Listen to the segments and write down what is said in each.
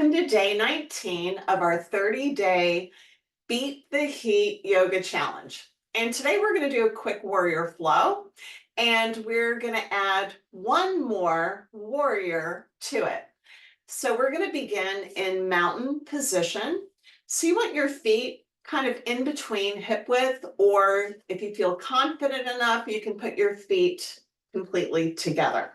welcome to day 19 of our 30-day Beat the Heat Yoga Challenge. And today we're going to do a quick warrior flow, and we're going to add one more warrior to it. So we're going to begin in mountain position. So you want your feet kind of in between hip width, or if you feel confident enough, you can put your feet completely together.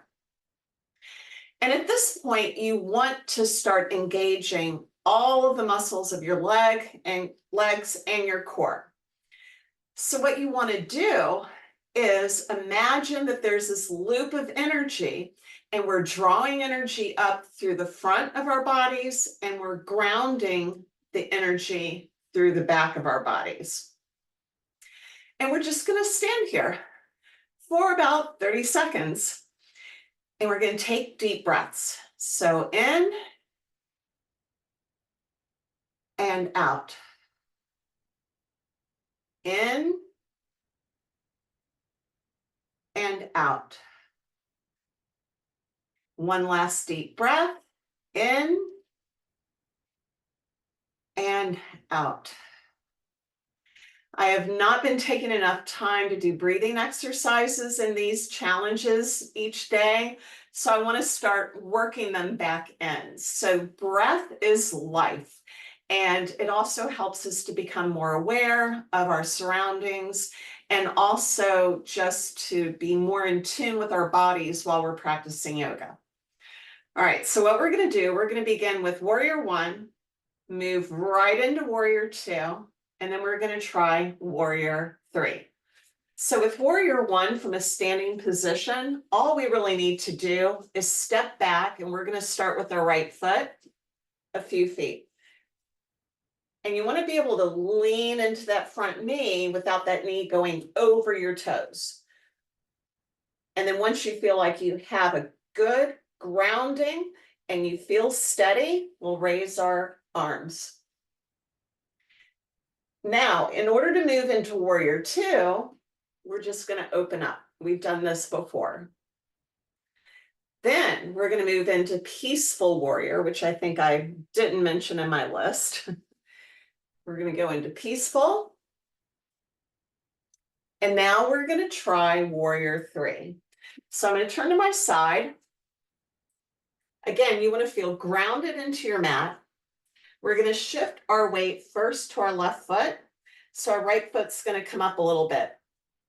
And at this point, you want to start engaging all of the muscles of your legs and your core. So what you want to do is imagine that there's this loop of energy, and we're drawing energy up through the front of our bodies, and we're grounding the energy through the back of our bodies. And we're just going to stand here for about 30 seconds. And we're going to take deep breaths. So in and out. In and out. One last deep breath. In and out. I have not been taking enough time to do breathing exercises in these challenges each day, so I want to start working them back in. So breath is life, and it also helps us to become more aware of our surroundings and also just to be more in tune with our bodies while we're practicing yoga. All right, so what we're going to do, we're going to begin with Warrior 1, move right into Warrior 2, and then we're going to try Warrior 3. So with Warrior 1 from a standing position, all we really need to do is step back, and we're going to start with our right foot a few feet. And you want to be able to lean into that front knee without that knee going over your toes. And then once you feel like you have a good grounding and you feel steady, we'll raise our arms. Now, in order to move into Warrior 2, we're just going to open up. We've done this before. Then we're going to move into Peaceful Warrior, which I think I didn't mention in my list. We're going to go into Peaceful. And now we're going to try Warrior 3. So I'm going to turn to my side. Again, you want to feel grounded into your mat. We're going to shift our weight first to our left foot. So our right foot's going to come up a little bit,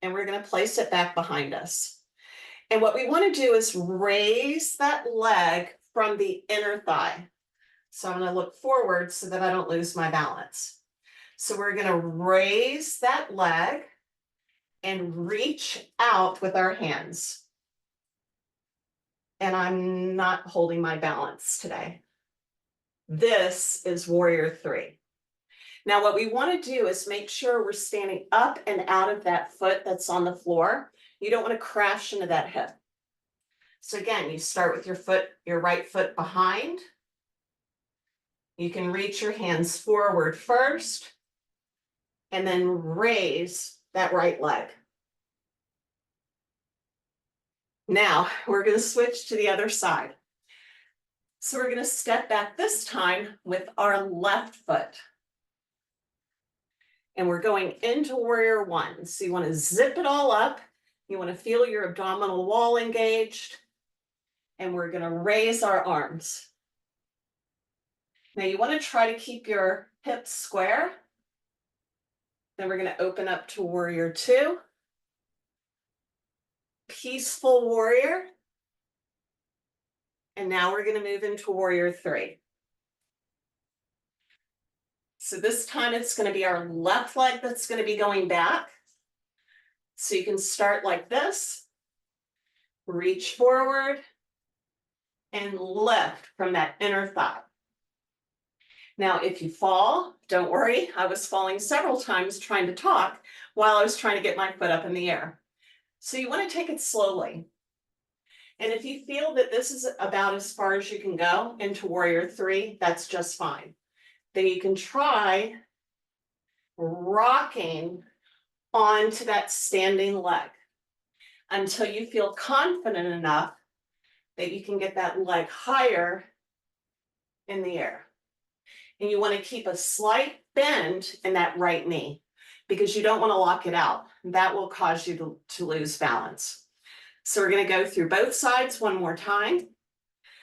and we're going to place it back behind us. And what we want to do is raise that leg from the inner thigh. So I'm going to look forward so that I don't lose my balance. So we're going to raise that leg and reach out with our hands. And I'm not holding my balance today. This is Warrior 3. Now, what we want to do is make sure we're standing up and out of that foot that's on the floor. You don't want to crash into that hip. So again, you start with your right foot behind. You can reach your hands forward first, and then raise that right leg. Now, we're going to switch to the other side. So we're going to step back this time with our left foot. And we're going into Warrior 1. So you want to zip it all up. You want to feel your abdominal wall engaged. And we're going to raise our arms. Now you want to try to keep your hips square. Then we're going to open up to Warrior 2. Peaceful Warrior. And now we're going to move into Warrior 3. So this time it's going to be our left leg that's going to be going back. So you can start like this, reach forward, and lift from that inner thigh. Now, if you fall, don't worry. I was falling several times trying to talk while I was trying to get my foot up in the air. So you want to take it slowly. And if you feel that this is about as far as you can go into Warrior 3, that's just fine. Then you can try rocking onto that standing leg until you feel confident enough that you can get that leg higher in the air. And you want to keep a slight bend in that right knee because you don't want to lock it out. That will cause you to lose balance. So we're going to go through both sides one more time.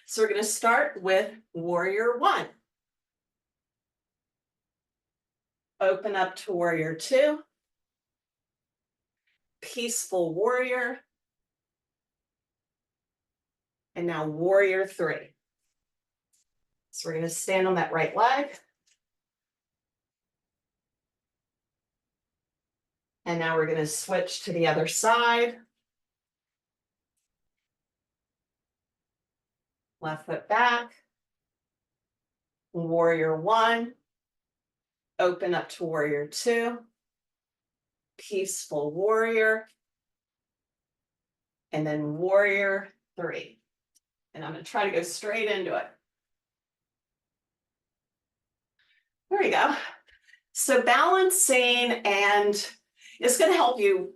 So we're going to start with warrior one. Open up to warrior two. Peaceful warrior. And now warrior three. So we're going to stand on that right leg. And now we're going to switch to the other side. Left foot back. Warrior one. Open up to warrior two. Peaceful warrior. And then warrior three. And I'm going to try to go straight into it. There you go. So balancing and it's going to help you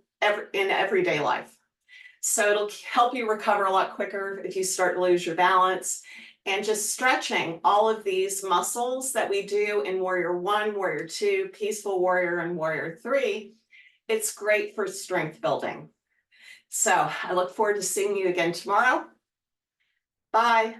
in everyday life. So it'll help you recover a lot quicker if you start to lose your balance. And just stretching all of these muscles that we do in warrior one, warrior two, peaceful warrior, and warrior three, it's great for strength building. So I look forward to seeing you again tomorrow. Bye.